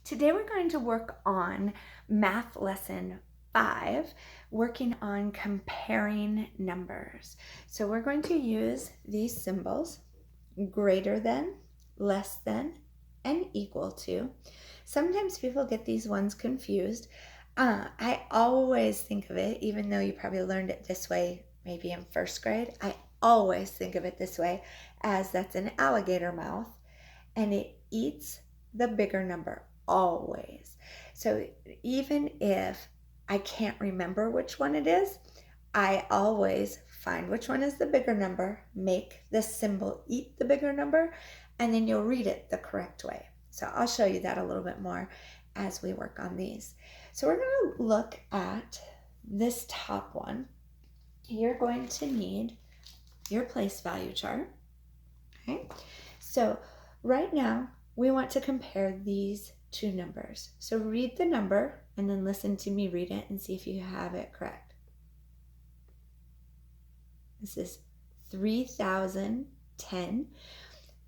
Today we're going to work on math lesson 5, working on comparing numbers. So we're going to use these symbols, greater than, less than, and equal to. Sometimes people get these ones confused. I always think of it, even though you probably learned it this way maybe in first grade, I always think of it this way, as that's an alligator mouth and it eats the bigger number always. So even if I can't remember which one it is, I always find which one is the bigger number, make the symbol eat the bigger number, and then you'll read it the correct way. So I'll show you that a little bit more as we work on these. So we're going to look at this top one. You're going to need your place value chart. Okay, so right now we want to compare these two numbers. So read the number and then listen to me read it and see if you have it correct. This is 3,010.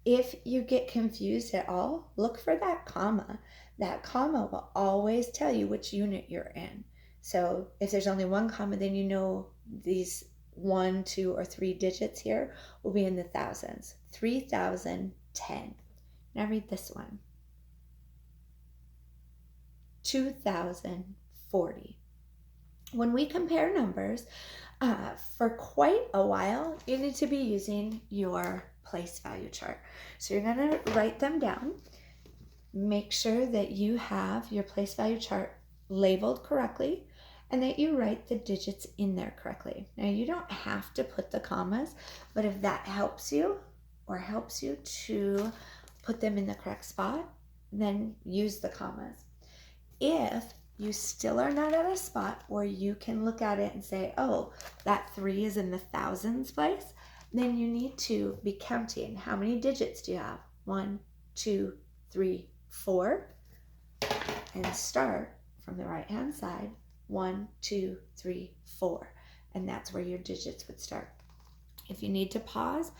If you get confused at all, look for that comma. That comma will always tell you which unit you're in. So if there's only one comma, then you know these 1, 2, or 3 digits here will be in the thousands. 3,010. Now read this one. 2,040. When we compare numbers, for quite a while, you need to be using your place value chart. So you're going to write them down. Make sure that you have your place value chart labeled correctly and that you write the digits in there correctly. Now you don't have to put the commas, but if that helps you or helps you to put them in the correct spot, then use the commas. If you still are not at a spot where you can look at it and say, oh, that 3 is in the thousands place, then you need to be counting. How many digits do you have? 1, 2, 3, 4. And start from the right hand side. 1, 2, 3, 4. And that's where your digits would start. If you need to pause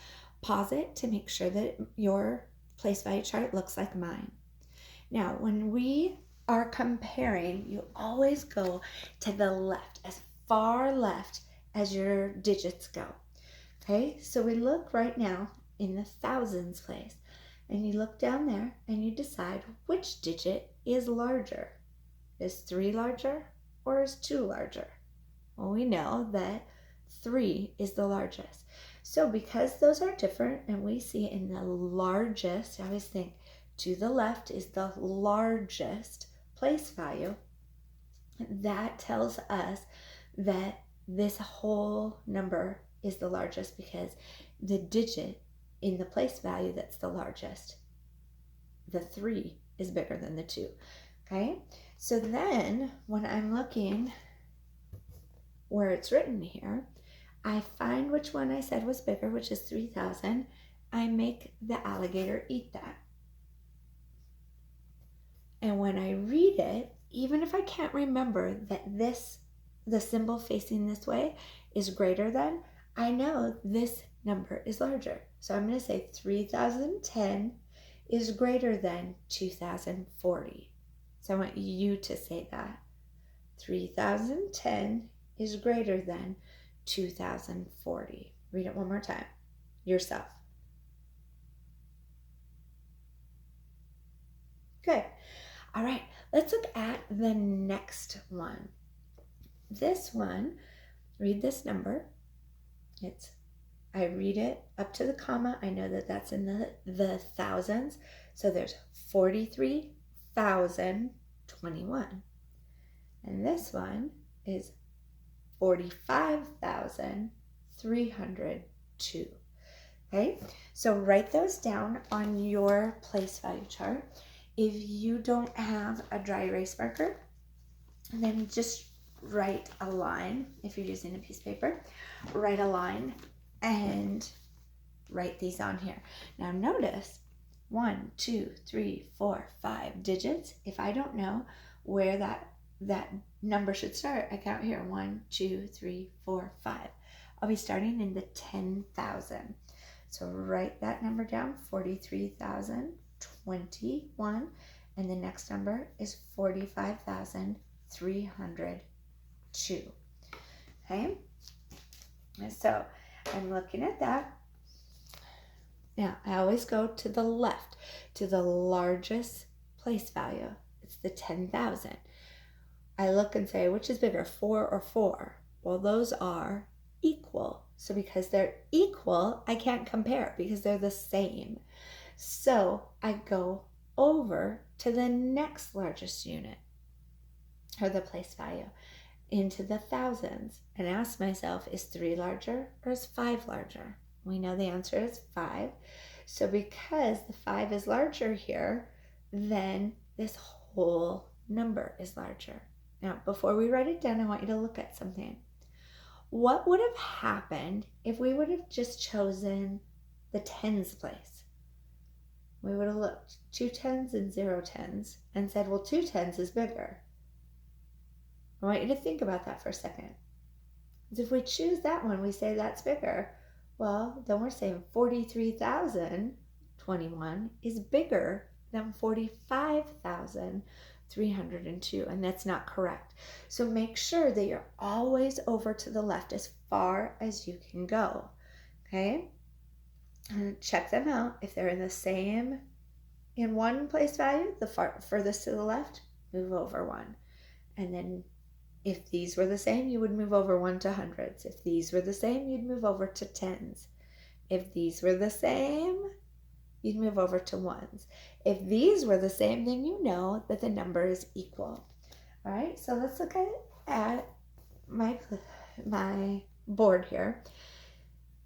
it to make sure that your place value chart looks like mine. Now, when we are comparing, you always go to the left, as far left as your digits go. Okay, so we look right now in the thousands place, and you look down there and you decide which digit is larger. Is 3 larger or is 2 larger? Well, we know that 3 is the largest. So because those are different and we see in the largest, I always think to the left is the largest place value. That tells us that this whole number is the largest because the digit in the place value that's the largest, the 3, is bigger than the 2. Okay, so then when I'm looking where it's written here, I find which one I said was bigger, which is 3,000. I make the alligator eat that. And when I read it, even if I can't remember that the symbol facing this way is greater than, I know this number is larger. So I'm going to say 3,010 is greater than 2,040. So I want you to say that. 3,010 is greater than 2,040. Read it one more time. Yourself. Good. All right, let's look at the next one. This one, read this number. I read it up to the comma. I know that that's in the thousands. So there's 43,021. And this one is 45,302. Okay, so write those down on your place value chart. If you don't have a dry erase marker, then just write a line. If you're using a piece of paper, write a line and write these on here. Now notice 1, 2, 3, 4, 5 digits. If I don't know where that number should start, I count here 1, 2, 3, 4, 5. I'll be starting in the 10,000. So write that number down, 43,021, And the next number is 45,302. Okay? And so I'm looking at that. Now, I always go to the left, to the largest place value. It's the 10,000. I look and say, which is bigger, 4 or 4? Well, those are equal. So because they're equal, I can't compare because they're the same. So I go over to the next largest unit, or the place value, into the thousands, and ask myself, is 3 larger or is 5 larger? We know the answer is 5. So because the 5 is larger here, then this whole number is larger. Now, before we write it down, I want you to look at something. What would have happened if we would have just chosen the tens place? We would have looked 2 tens and 0 tens and said, well, 2 tens is bigger. I want you to think about that for a second. Because if we choose that one, we say that's bigger. Well, then we're saying 43,021 is bigger than 45,302, and that's not correct. So make sure that you're always over to the left as far as you can go. Okay? And check them out. If they're in the same, in one place value, the furthest to the left, move over one. And then if these were the same, you would move over one to hundreds. If these were the same, you'd move over to tens. If these were the same, you'd move over to ones. If these were the same, then you know that the number is equal. All right, so let's look at my board here.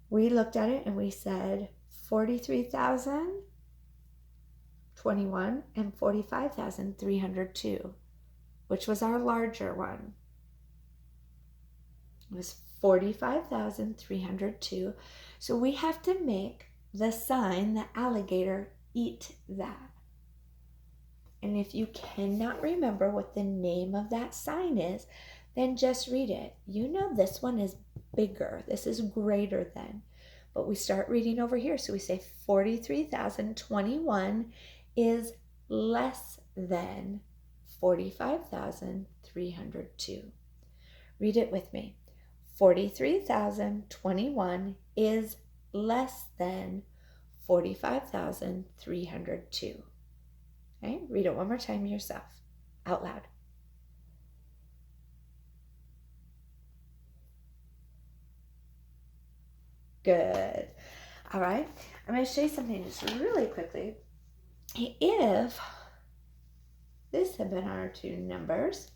We looked at it and we said 43,021 and 45,302, which was our larger one. It was 45,302. So we have to make the sign, the alligator, eat that. And if you cannot remember what the name of that sign is, then just read it. You know this one is bigger. This is greater than. But we start reading over here. So we say 43,021 is less than 45,302. Read it with me. 43,021 is less than 45,302. Okay, read it one more time yourself, out loud. Good. All right, I'm going to show you something just really quickly. If this had been our two numbers,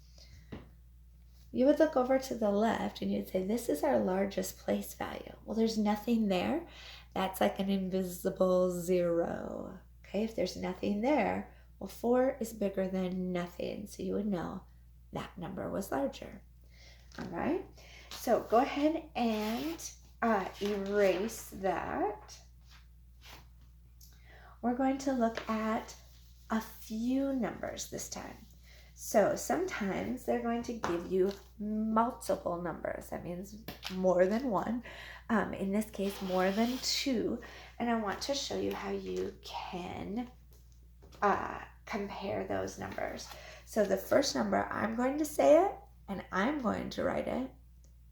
you would look over to the left and you'd say, this is our largest place value. Well, there's nothing there. That's like an invisible 0. Okay, if there's nothing there, well, 4 is bigger than nothing. So you would know that number was larger. All right, so go ahead and erase that. We're going to look at a few numbers this time. So sometimes they're going to give you multiple numbers. That means more than one. In this case, more than 2. And I want to show you how you can compare those numbers. So the first number, I'm going to say it and I'm going to write it,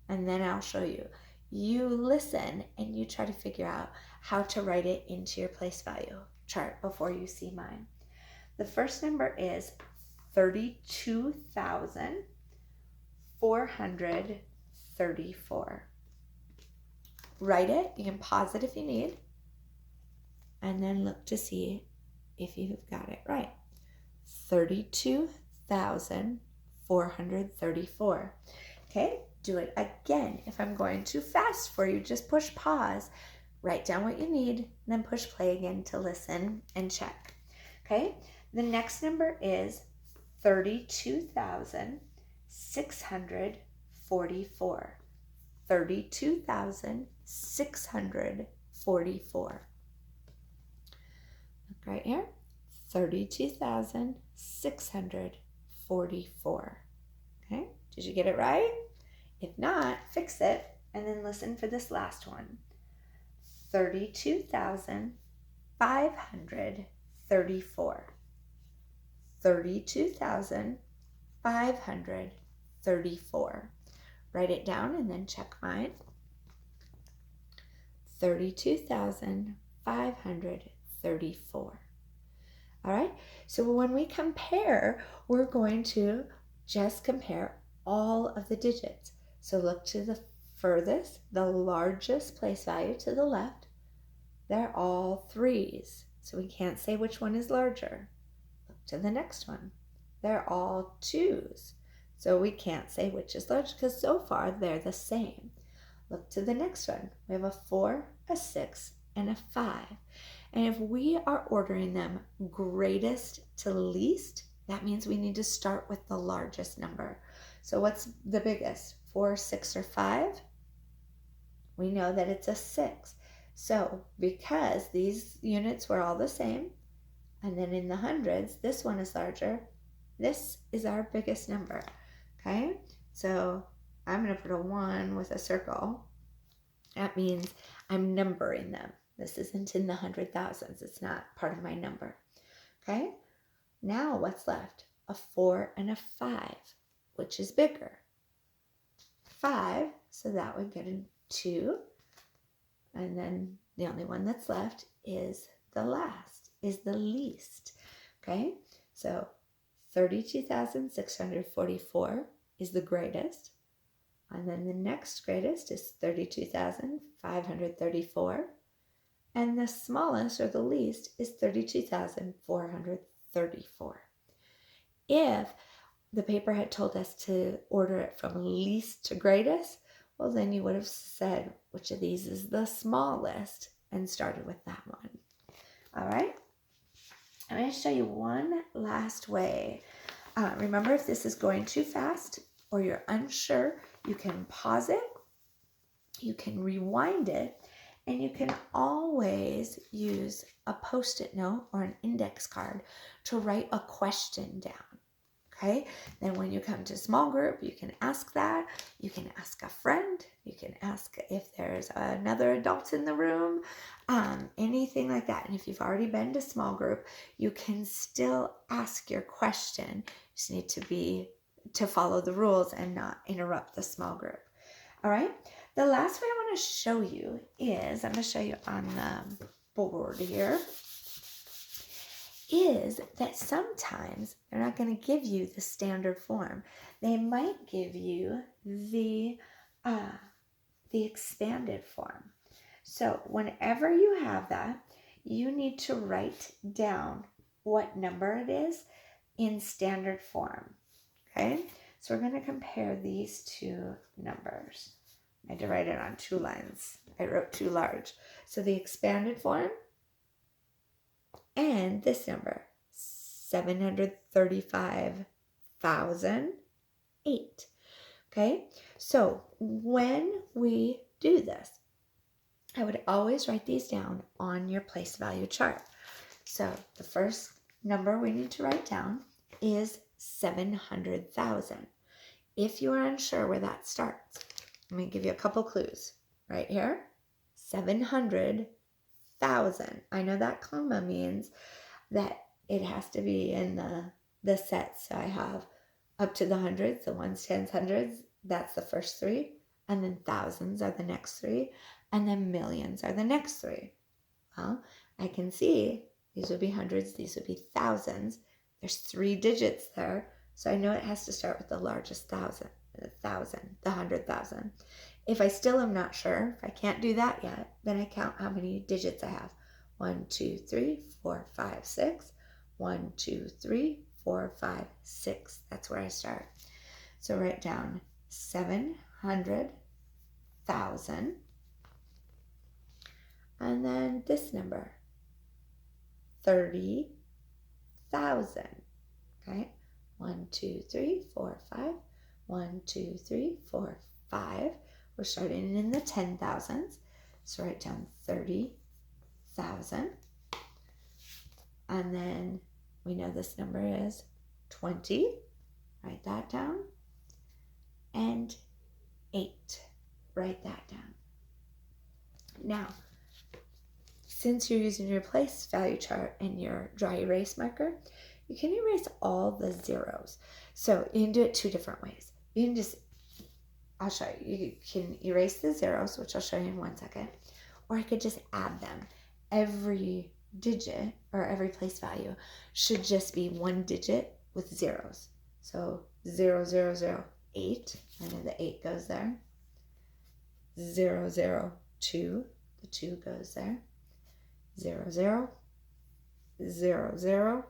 and then I'll show you. You listen and you try to figure out how to write it into your place value chart before you see mine. The first number is 32,434. Write it. You can pause it if you need, and then look to see if you've got it right. 32,434. Okay, do it again. If I'm going too fast for you, just push pause, write down what you need, and then push play again to listen and check. Okay, the next number is 32,644. 32,644. Look right here. 32,644. Okay, did you get it right? If not, fix it and then listen for this last one. 32,534. 32,534. Write it down and then check mine. 32,534. All right, so when we compare, we're going to just compare all of the digits. So look to the furthest, the largest place value to the left. They're all threes, so we can't say which one is larger. Look to the next one. They're all twos, so we can't say which is large because so far they're the same. Look to the next one. We have a 4, a 6, and a 5. And if we are ordering them greatest to least, that means we need to start with the largest number. So what's the biggest? 4, 6, or 5? We know that it's a 6. So because these units were all the same, and then in the hundreds, this one is larger, this is our biggest number, okay? So I'm going to put a 1 with a circle. That means I'm numbering them. This isn't in the hundred thousands. It's not part of my number, okay? Now what's left? A 4 and a 5, which is bigger? 5, so that would get a 2. And then the only one that's left is the last, is the least, okay? So 32,644 is the greatest. And then the next greatest is 32,534. And the smallest, or the least, is 32,434. If the paper had told us to order it from least to greatest, well, then you would have said which of these is the smallest and started with that one. All right? I'm going to show you one last way. Remember, if this is going too fast or you're unsure, you can pause it, you can rewind it, and you can always use a Post-it note or an index card to write a question down. Okay, then when you come to small group, you can ask that. You can ask a friend. You can ask if there's another adult in the room, anything like that. And if you've already been to small group, you can still ask your question. You just need to follow the rules and not interrupt the small group. All right. The last way I want to show you is, I'm going to show you on the board here, is that sometimes they're not going to give you the standard form. They might give you the expanded form. So whenever you have that, you need to write down what number it is in standard form. Okay, so we're going to compare these two numbers. I had to write it on 2 lines. I wrote too large. So the expanded form and this number, 735,008. Okay, so when we do this, I would always write these down on your place value chart. So the first number we need to write down is 700,000. If you are unsure where that starts, let me give you a couple clues. Right here, 700,000. I know that comma means that it has to be in the set. So I have up to the hundreds, the ones, tens, hundreds, that's the first 3. And then thousands are the next 3. And then millions are the next 3. Well, I can see these would be hundreds, these would be thousands. There's 3 digits there. So I know it has to start with the largest thousand, the 100,000. If I still am not sure, if I can't do that yet, then I count how many digits I have. 1, 2, 3, 4, 5, 6. 1, 2, 3, 4, 5, 6. That's where I start. So write down 700,000. And then this number, 30,000. Okay? 1, 2, 3, 4, 5. 1, 2, 3, 4, 5. We're starting in the 10,000s. So write down 30,000. And then we know this number is 20. Write that down. And 8. Write that down. Now, since you're using your place value chart and your dry erase marker, you can erase all the zeros. So you can do it two different ways. You can just, I'll show you. You can erase the zeros, which I'll show you in 1 second, or I could just add them. Every digit or every place value should just be one digit with zeros. So 0, 0, 0, 8, and then the 8 goes there. 0, 0, 2, the 2 goes there. 0, 0, 0, 0,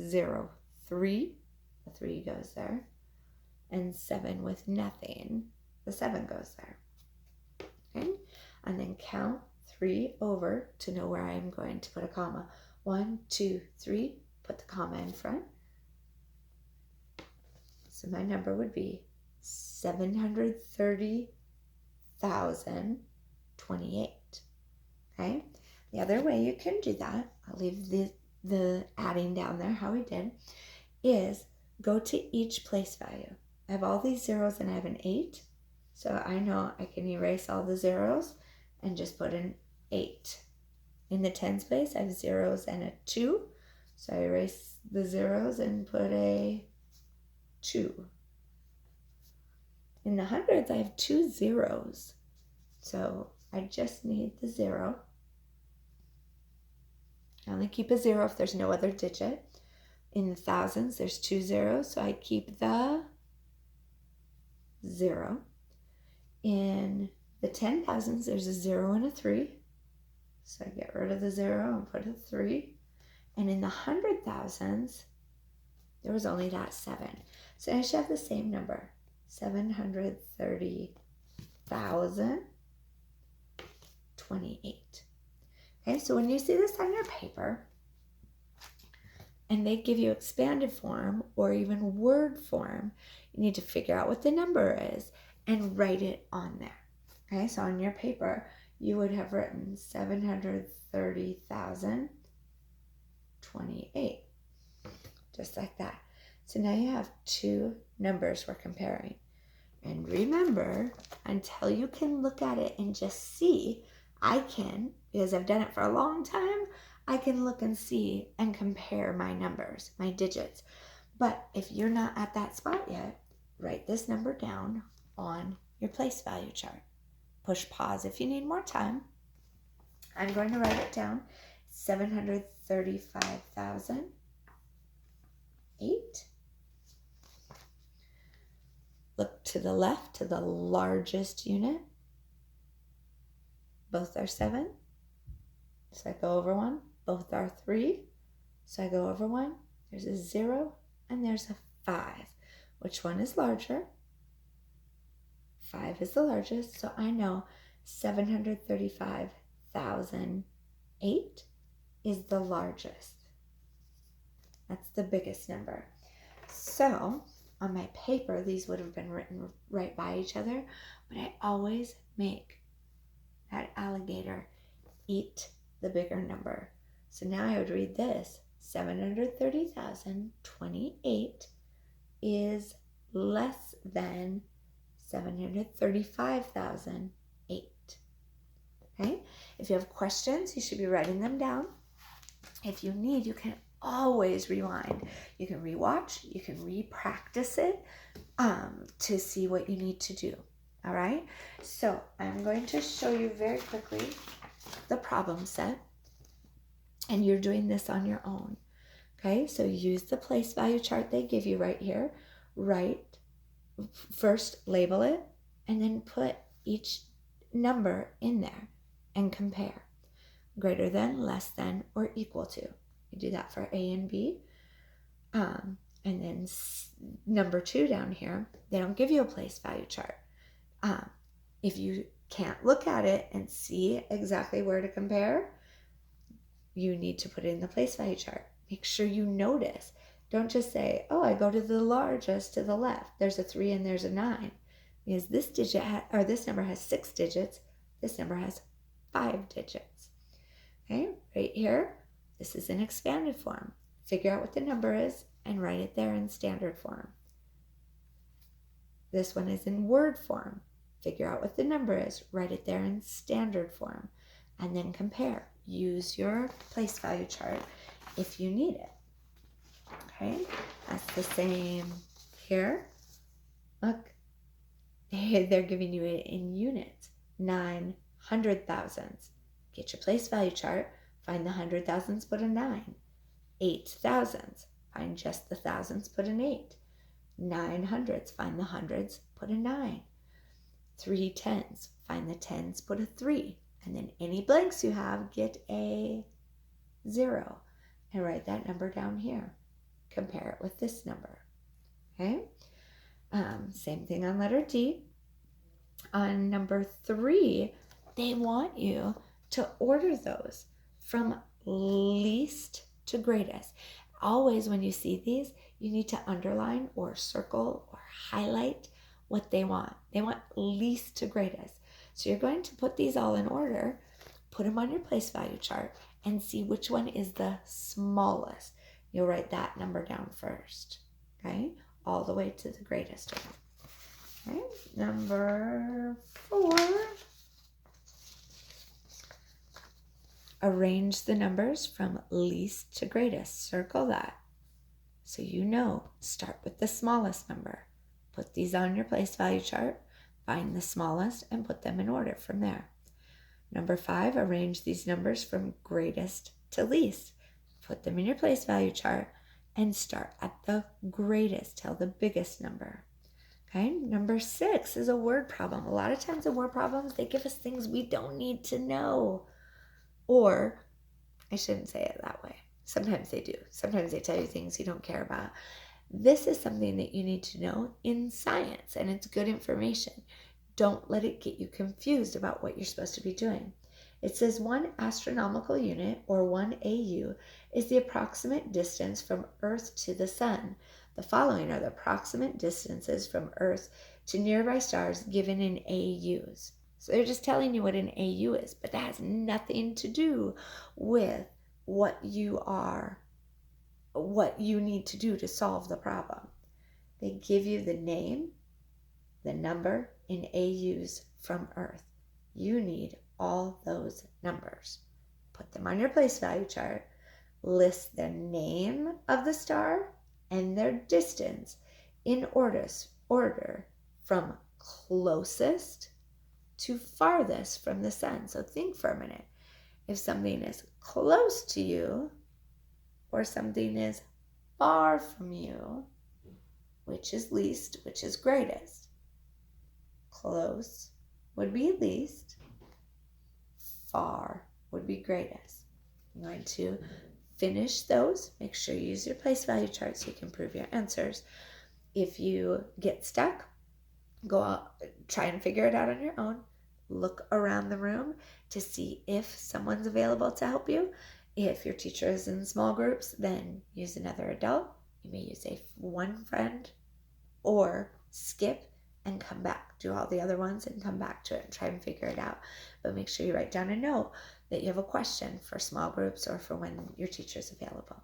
0, 3, the 3 goes there. And 7 with nothing, the 7 goes there. Okay, and then count 3 over to know where I'm going to put a comma. 1, 2, 3, put the comma in front. So my number would be 730,028. Okay, the other way you can do that, I'll leave the adding down there how we did, is go to each place value. I have all these zeros and I have an 8. So I know I can erase all the zeros and just put an 8. In the tens place, I have zeros and a 2. So I erase the zeros and put a 2. In the hundreds, I have 2 zeros. So I just need the 0. I only keep a 0 if there's no other digit. In the thousands, there's 2 zeros, so I keep the 0. In the 10,000s, there's a 0 and a 3. So I get rid of the 0 and put a 3. And in the 100,000s, there was only that 7. So I should have the same number, 730,028. Okay, so when you see this on your paper, and they give you expanded form or even word form, you need to figure out what the number is and write it on there. Okay, so on your paper, you would have written 730,028, just like that. So now you have two numbers we're comparing. And remember, until you can look at it and just see, I can, because I've done it for a long time, I can look and see and compare my numbers, my digits. But if you're not at that spot yet, write this number down on your place value chart. Push pause if you need more time. I'm going to write it down, 735,008. Look to the left, to the largest unit. Both are 7. So I go over 1. Both are 3. So I go over 1. There's a 0 and there's a 5. Which one is larger? 5 is the largest. So I know 735,008 is the largest. That's the biggest number. So on my paper, these would have been written right by each other, but I always make that alligator eat the bigger number. So now I would read this, 730,028 is less than 735,008. Okay? If you have questions, you should be writing them down. If you need, you can always rewind. You can rewatch, you can re-practice it to see what you need to do. All right? So I'm going to show you very quickly the problem set, and you're doing this on your own. Okay? So use the place value chart they give you right here. First label it, and then put each number in there and compare. Greater than, less than, or equal to. You do that for A and B. And then number 2 down here, they don't give you a place value chart. If you can't look at it and see exactly where to compare, you need to put it in the place value chart. Make sure you notice. Don't just say, oh, I go to the largest to the left. There's a 3 and there's a 9. Because this digit this number has 6 digits. This number has 5 digits. Okay, right here, this is in expanded form. Figure out what the number is and write it there in standard form. This one is in word form. Figure out what the number is, write it there in standard form, and then compare. Use your place value chart if you need it. Okay, that's the same here. Look, they're giving you it in units, 900,000s. Get your place value chart, find the 100,000s, put a 9. 8,000s, find just the thousands, put an 8. 900s, find the hundreds, put a 9. 3 tens, find the tens, put a 3. And then any blanks you have, get a 0. And write that number down here. Compare it with this number. Okay? Same thing on letter D. On number 3, they want you to order those from least to greatest. Always when you see these, you need to underline or circle or highlight what they want. They want least to greatest. So you're going to put these all in order, put them on your place value chart, and see which one is the smallest. You'll write that number down first, okay? All the way to the greatest one. Okay, number 4. Arrange the numbers from least to greatest. Circle that. So you know, start with the smallest number. Put these on your place value chart. Find the smallest and put them in order from there. Number 5, arrange these numbers from greatest to least. Put them in your place value chart and start at the greatest till the biggest number. Okay, number 6 is a word problem. A lot of times the word problems, they give us things we don't need to know. Or, I shouldn't say it that way. Sometimes they do. Sometimes they tell you things you don't care about. This is something that you need to know in science, and it's good information. Don't let it get you confused about what you're supposed to be doing. It says 1 astronomical unit, or 1 AU, is the approximate distance from Earth to the Sun. The following are the approximate distances from Earth to nearby stars given in AUs. So they're just telling you what an AU is, but that has nothing to do with what you need to do to solve the problem. They give you the name, the number in AUs from Earth. You need all those numbers. Put them on your place value chart. List the name of the star and their distance in order from closest to farthest from the sun. So think for a minute. If something is close to you or something is far from you, which is least, which is greatest? Close would be least. Far would be greatest. I'm going to finish those. Make sure you use your place value chart so you can prove your answers. If you get stuck, go out, try and figure it out on your own. Look around the room to see if someone's available to help you. If your teacher is in small groups, then use another adult. You may use one friend, or skip and come back. Do all the other ones and come back to it and try and figure it out. But make sure you write down a note that you have a question for small groups or for when your teacher's available.